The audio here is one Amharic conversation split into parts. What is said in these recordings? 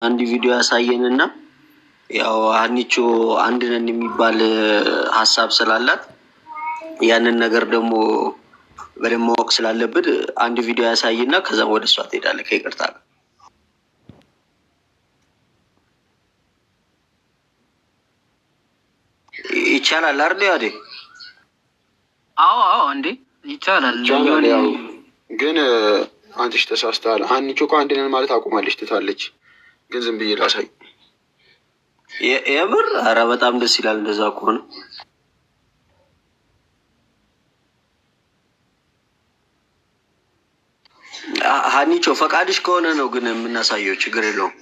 አንድ ቪዲዮ ያሳየንና ያው ሀኒቾ አንድ ነን የሚባል ሀሳብ ስላላት ያንን ነገር ደግሞ በደንብ ማወቅ ስላለብን አንድ ቪዲዮ ያሳይና ከዛም ወደ እሷ ትሄዳለህ። ከይቅርታ ጋር ይቻላል አይደል? ያዴ አዎ እንዴ ይቻላል። ግን አንተሽ ተሳስተሃል። ሀኒቾ እኮ አንድ ነን ማለት አቁማለች፣ ትታለች። ግን ዝም ብዬ ላሳይ። የምር ኧረ በጣም ደስ ይላል እንደዛ ከሆነ። ሀኒቾ ፈቃድሽ ከሆነ ነው ግን የምናሳየው፣ ችግር የለውም።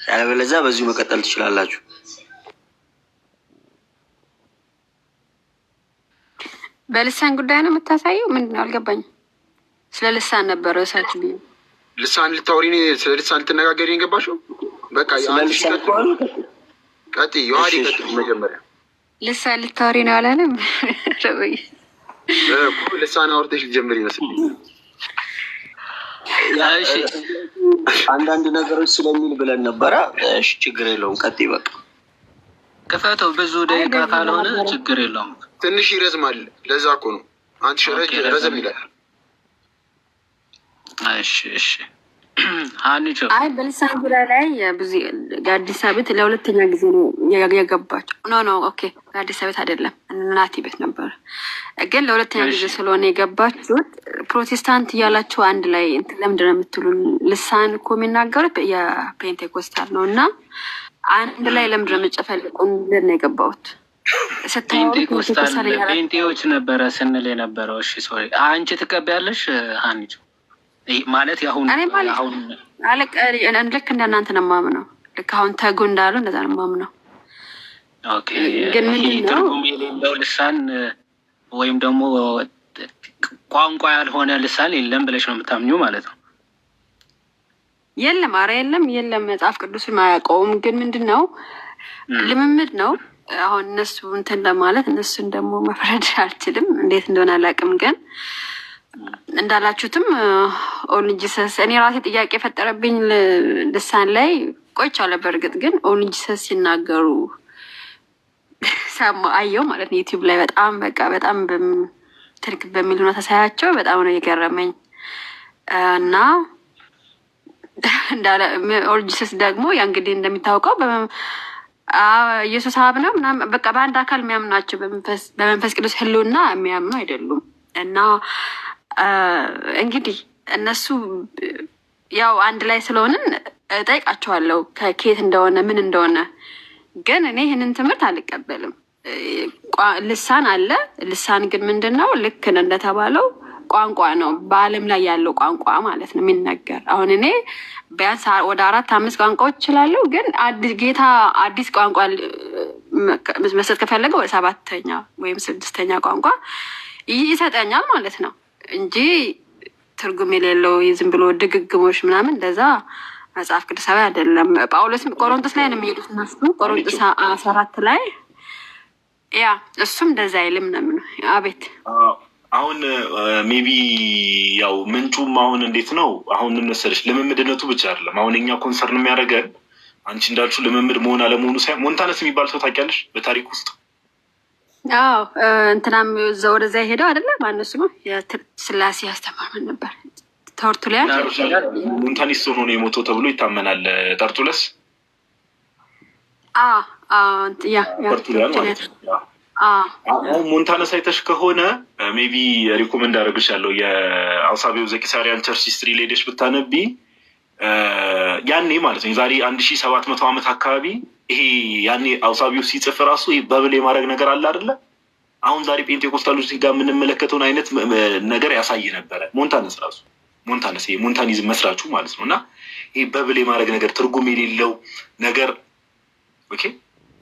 ያለበለዚያ በዚሁ መቀጠል ትችላላችሁ። በልሳን ጉዳይ ነው የምታሳየው? ምንድን ነው አልገባኝም። ስለ ልሳን ነበረ እሳችሁ ቢ ልሳን ልታወሪ፣ ስለ ልሳን ልትነጋገሪ የገባሽው? በቃ ቀጥ ዮሐዴ ቀጥ መጀመሪያ ልሳን ልታወሪ ነው አላለም? ልሳን አውርተሽ ልጀምር ይመስል አንዳንድ ነገሮች ስለሚል ብለን ነበረ። እሺ ችግር የለውም። ቀጥ በቃ ክፈተው። ብዙ ደቂቃ ካልሆነ ችግር የለውም። ትንሽ ይረዝማል። ለዛ እኮ ነው አንተ ሸረጅ ረዘም ይላል። እሺ ሀኒቾ አይ በልሳን ጉዳይ ላይ ብዙ የአዲስ አበባ ለሁለተኛ ጊዜ ነው የገባቸው። ኖ ኦኬ፣ የአዲስ አበባ አይደለም እናቴ ቤት ነበር፣ ግን ለሁለተኛ ጊዜ ስለሆነ የገባችሁት ፕሮቴስታንት እያላችሁ አንድ ላይ እንትን ለምንድን ነው የምትሉን? ልሳን እኮ የሚናገሩት የፔንቴኮስታል ነው እና አንድ ላይ ለምንድን ነው የምጨፈልቁ? እንድን ነው የገባሁት ፔንቴዎች ነበረ ስንል የነበረው። እሺ ሶሪ፣ አንቺ ትቀበያለሽ ሀኒቾ? ማለት ያሁን ልክ እንደ እናንተ ነው የማምነው። ልክ አሁን ተጉ እንዳሉ እንደዛ ነው የማምነው። ግን ትርጉም የሌለው ልሳን ወይም ደግሞ ቋንቋ ያልሆነ ልሳን የለም ብለሽ ነው የምታምኚው ማለት ነው? የለም፣ አረ የለም። መጽሐፍ ቅዱስን አያውቀውም። ግን ምንድን ነው ልምምድ ነው። አሁን እነሱ እንትን ለማለት እነሱን ደግሞ መፍረድ አልችልም፣ እንዴት እንደሆነ አላውቅም። ግን እንዳላችሁትም ኦንጂሰስ እኔ ራሴ ጥያቄ የፈጠረብኝ ልሳን ላይ ቆይቻለሁ። በእርግጥ ግን ኦንጂሰስ ሲናገሩ ሰማ አየው ማለት ነው ዩቲዩብ ላይ በጣም ትልቅ በሚል ሁኔታ ሳያቸው በጣም ነው የገረመኝ። እና እንዳለ ኦንጂሰስ ደግሞ ያ እንግዲህ እንደሚታወቀው ኢየሱስ አብ ነው ምናምን በቃ በአንድ አካል የሚያምኑ ናቸው። በመንፈስ ቅዱስ ህልውና የሚያምኑ አይደሉም። እና እንግዲህ እነሱ ያው አንድ ላይ ስለሆንን እጠይቃቸዋለሁ ከኬት እንደሆነ ምን እንደሆነ። ግን እኔ ይህንን ትምህርት አልቀበልም። ልሳን አለ። ልሳን ግን ምንድን ነው? ልክ እንደተባለው ቋንቋ ነው፣ በዓለም ላይ ያለው ቋንቋ ማለት ነው የሚነገር። አሁን እኔ ቢያንስ ወደ 4-5 ቋንቋዎች እችላለሁ። ግን ጌታ አዲስ ቋንቋ መስጠት ከፈለገ ወደ 7ኛ ወይም 6ኛ ቋንቋ ይሰጠኛል ማለት ነው እንጂ ትርጉም የሌለው ዝም ብሎ ድግግሞች ምናምን እንደዛ መጽሐፍ ቅዱሳዊ አይደለም። ጳውሎስም ቆሮንቶስ ላይ ነው የሚሄዱት እነሱ ቆሮንቶስ 14 ላይ ያ እሱም እንደዛ አይልም ነው። አቤት አሁን ሜቢ ያው ምንጩም አሁን እንዴት ነው አሁን ምን መሰለሽ፣ ልምምድነቱ ብቻ አይደለም። አሁን እኛ ኮንሰርን የሚያደርገን አንቺ እንዳልሽው ልምምድ መሆን አለመሆኑ ሳይሆን ሞንታነስ የሚባል ሰው ታውቂያለሽ? በታሪክ ውስጥ አዎ እንትናም ወደዛ ሄደው አይደለም ማነሱ ነው ስላሴ ያስተማረን ነበር። ተርቱሊያን ሞንታኒስት ሆኖ ነው የሞተው ተብሎ ይታመናል። ጠርጡለስ ተርቱሊያን ማለት ነው። አሁን ሞንታነስ አይተሽ ከሆነ ሜቢ ሪኮመንድ አደረግሻለሁ የአውሳቢው ዘቂሳሪያን ቸርች ሂስትሪ ላይ ሄደሽ ብታነቢ ያኔ ማለት ነው የዛሬ 1700 ዓመት አካባቢ ይሄ ያኔ አውሳቢው ሲጽፍ ራሱ በብል የማድረግ ነገር አለ አይደለ? አሁን ዛሬ ፔንቴኮስታሎች ጋር የምንመለከተውን አይነት ነገር ያሳይ ነበረ ሞንታነስ ራሱ። ሞንታነስ ይሄ ሞንታኒዝም መስራቹ ማለት ነው። እና ይሄ በብል የማድረግ ነገር ትርጉም የሌለው ነገር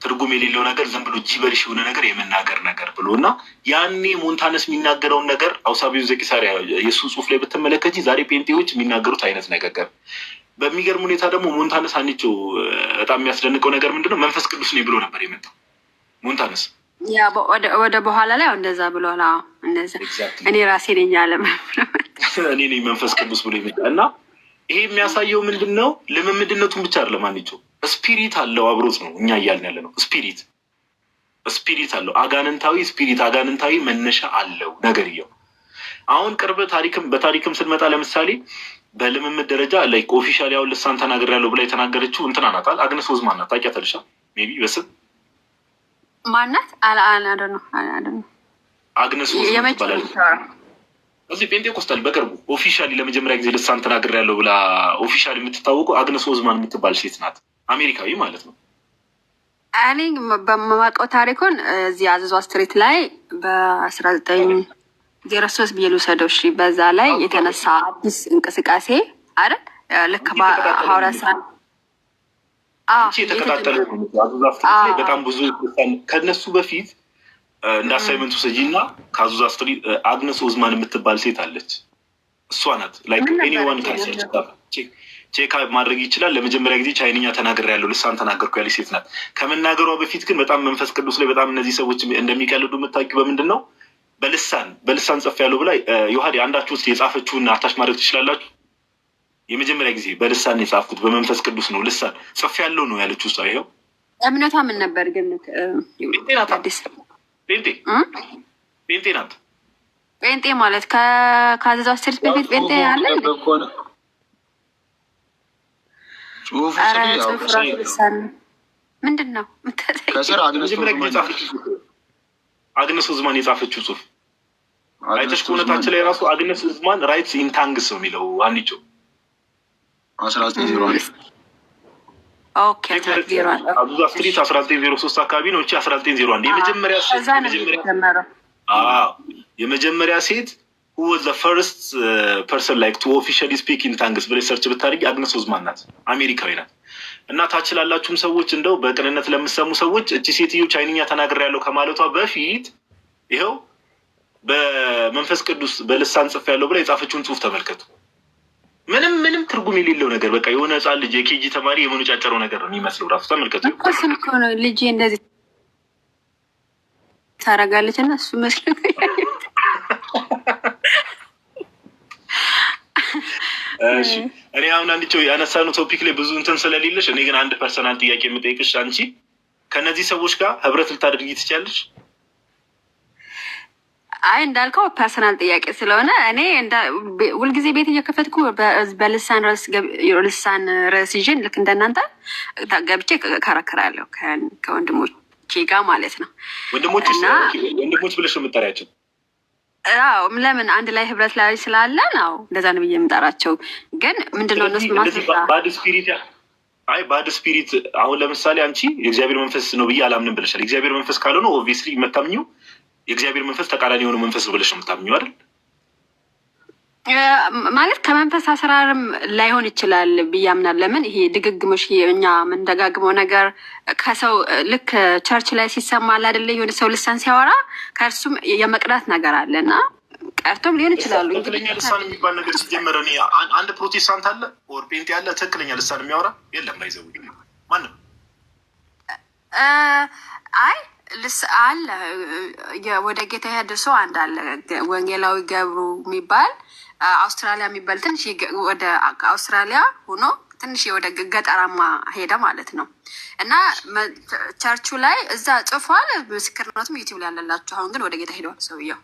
ትርጉም የሌለው ነገር ዝም ብሎ ጂበሪሽ የሆነ ነገር የመናገር ነገር ብሎ እና ያኔ ሞንታነስ የሚናገረውን ነገር አውሳቢው ዘቂሳሪያ የሱ ጽሁፍ ላይ ብትመለከቺ ዛሬ ፔንቴዎች የሚናገሩት አይነት ነገር። በሚገርም ሁኔታ ደግሞ ሞንታነስ ሀኒቾ በጣም የሚያስደንቀው ነገር ምንድነው? መንፈስ ቅዱስ ነኝ ብሎ ነበር የመጣው ሞንታነስ። ያ ወደ በኋላ ላይ እንደዛ ብሏል። እንደዛ እኔ ራሴ ነኝ ያለ እኔ ነኝ መንፈስ ቅዱስ ብሎ የመጣ እና ይሄ የሚያሳየው ምንድን ነው? ልምምድነቱን ብቻ አይደለም። አንቺው ስፒሪት አለው አብሮት ነው እኛ እያልን ያለ ነው። ስፒሪት አለው፣ አጋንንታዊ ስፒሪት፣ አጋንንታዊ መነሻ አለው ነገርየው። አሁን ቅርብ በታሪክም ስንመጣ ለምሳሌ በልምምድ ደረጃ ላይክ ኦፊሻሊ ያው ልሳን ተናግሬያለሁ ብላ የተናገረችው እንትና ናት። አግነስ ኦዝማን ናት። ታውቂያታለሽ? ሜይ ቢ በስም ማናት? አግነስ ኦዝማን ትባላለች። እዚህ ፔንቴኮስታል በቅርቡ ኦፊሻሊ ለመጀመሪያ ጊዜ ልሳን ተናግሬያለሁ ብላ ኦፊሻሊ የምትታወቀው አግነስ ኦዝማን የምትባል ሴት ናት። አሜሪካዊ ማለት ነው። እኔ በማውቀው ታሪኩን እዚህ አዘዟ ስትሪት ላይ በ1903 ብዬ ልውሰደው። እሺ፣ በዛ ላይ የተነሳ አዲስ እንቅስቃሴ አይደል? ልክ በሐዋርያ ስራ የተቀጣጠለ አዘዟ ስትሪት ላይ በጣም ብዙ ከነሱ በፊት እንደ አሳይመንቱ ሰጂና ከአዙዛ ስትሪት አግነስ ኦዝማን የምትባል ሴት አለች። እሷ ናት ላይክ ኤኒዋን ካንሰርች ቼክ ማድረግ ይችላል። ለመጀመሪያ ጊዜ ቻይንኛ ተናግሬያለሁ ልሳን ተናገርኩ ያለች ሴት ናት። ከመናገሯ በፊት ግን በጣም መንፈስ ቅዱስ ላይ በጣም እነዚህ ሰዎች እንደሚቀልዱ የምታውቂው በምንድን ነው? በልሳን ጽፌያለሁ ብላ ዮሐዴ አንዳችሁ ውስጥ የጻፈችውን አታች ማድረግ ትችላላችሁ። የመጀመሪያ ጊዜ በልሳን የጻፍኩት በመንፈስ ቅዱስ ነው ልሳን ጽፌያለሁ ነው ያለችው እሷ። ይኸው እምነቷ ምን ነበር ግን? ጴንጤ ናት። ጴንጤ ማለት ከአዘዟ ስትሪት በፊት ጴንጤ አለ። ምንድን ነው አግነስ ኦዝማን የጻፈችው ጽሁፍ አይተሽ ከሆነታችን ላይ ራሱ አግነስ ኦዝማን ራይትስ ኢን ታንግስ ነው የሚለው። አንቺ 1901 አዙዛ ስትሪት 1903 አካባቢ ነው። እቺ 1901 የመጀመሪያ ሴት who was the first person like to officially speak in tongues ብለሽ ሰርች ብታደርጊ አግነስ ኦዝማን ናት። አሜሪካዊ ናት። እና ታች ላላችሁም ሰዎች እንደው በቅንነት ለምሰሙ ሰዎች እቺ ሴትዮ ቻይንኛ ተናግሬያለሁ ከማለቷ በፊት ይኸው በመንፈስ ቅዱስ በልሳን ጽፌያለሁ ብላ የጻፈችውን ጽሁፍ ተመልከቱ። ምንም ትርጉም የሌለው ነገር በቃ የሆነ ህፃን ልጅ የኬጂ ተማሪ የመነጫጨረው ነገር ነው የሚመስለው ራሱ። ተመልከቱ እኮ ነው ልጅ እንደዚህ ታረጋለች እና እሱ መስሎ እሺ እኔ አሁን አንቺው ያነሳነው ቶፒክ ላይ ብዙ እንትን ስለሌለሽ እኔ ግን አንድ ፐርሰናል ጥያቄ የምጠይቅሽ፣ አንቺ ከነዚህ ሰዎች ጋር ህብረት ልታደርጊ ትችያለሽ? አይ እንዳልከው ፐርሰናል ጥያቄ ስለሆነ እኔ ሁልጊዜ ቤት እየከፈትኩ በልሳን ርዕስ ይዤ ልክ እንደናንተ ገብቼ ከራከራለሁ ከወንድሞቼ ጋር ማለት ነው። ወንድሞች ብለሽ ነው የምጠሪያቸው? አዎ ለምን አንድ ላይ ህብረት ላይ ስላለን አዎ እንደዛ ነው ብዬ የምጠራቸው። ግን ምንድነው እነሱ ባድ ስፒሪት አሁን ለምሳሌ አንቺ የእግዚአብሔር መንፈስ ነው ብዬ አላምንም ብለሻል። የእግዚአብሔር መንፈስ ካልሆነ ኦብቪየስሊ የምታምኚው የእግዚአብሔር መንፈስ ተቃራኒ የሆነ መንፈስ ነው ብለሽ ነው የምታምኚው አይደል? ማለት ከመንፈስ አሰራርም ላይሆን ይችላል ብዬ አምናለሁ። ለምን ይሄ ድግግሞሽ እኛ የምንደጋግመው ነገር ከሰው ልክ ቸርች ላይ ሲሰማል አይደለ? የሆነ ሰው ልሳን ሲያወራ ከእርሱም የመቅዳት ነገር አለ እና ቀርቶም ሊሆን ይችላሉ። ትክክለኛ ልሳን የሚባል ነገር ሲጀመረ አንድ ፕሮቴስታንት አለ ኦር ፔንቴ አለ ትክክለኛ ልሳን የሚያወራ የለም። ባይዘው ማንም አይ አለ ወደ ጌታ ያደ ሰው አንድ አለ ወንጌላዊ ገብሩ የሚባል አውስትራሊያ የሚባል ትንሽ ወደ አውስትራሊያ ሆኖ ትንሽ ወደ ገጠራማ ሄደ ማለት ነው። እና ቸርቹ ላይ እዛ ጽፏል። ምስክርነቱም ዩቲዩብ ላይ ያለላችሁ። አሁን ግን ወደ ጌታ ሄደዋል ሰውየው።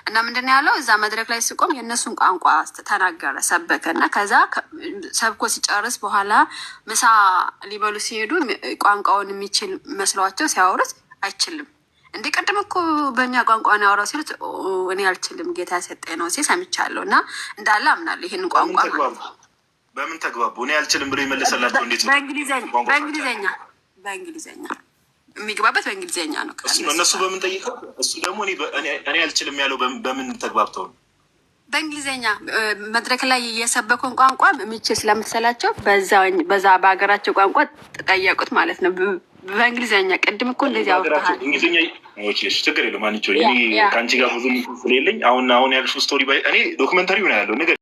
እና ምንድን ያለው እዛ መድረክ ላይ ሲቆም የእነሱን ቋንቋ ተናገረ፣ ሰበከ። እና ከዛ ሰብኮ ሲጨርስ በኋላ ምሳ ሊበሉ ሲሄዱ ቋንቋውን የሚችል መስሏቸው ሲያወሩት አይችልም እንዴ ቀደም እኮ በእኛ ቋንቋ ነው ያወራው ሲሉት እኔ አልችልም ጌታ ሰጠኝ ነው ሲል ሰምቻለሁ። እና እንዳለ አምናለሁ ይሄን ቋንቋ በምን ተግባቡ? እኔ አልችልም ብሎ ይመለሰላቸው እንዴት ነው? በእንግሊዘኛ የሚግባበት በእንግሊዘኛ ነው። እነሱ በምን ጠይቀው እሱ ደግሞ እኔ አልችልም ያለው በምን ተግባብተው ነው? በእንግሊዘኛ መድረክ ላይ የሰበኩን ቋንቋ የሚችል ስለመሰላቸው በዛ በሀገራቸው ቋንቋ ጠየቁት ማለት ነው። በእንግሊዘኛ ቅድም እኮ እንደዚህ አውርተሃል። እንግሊዝኛ ችግር የለም አንቺ ከአንቺ ጋር ብዙ ስለሌለኝ አሁን ያልሽው ስቶሪ እኔ ዶክመንተሪው ነው ያለው ነገር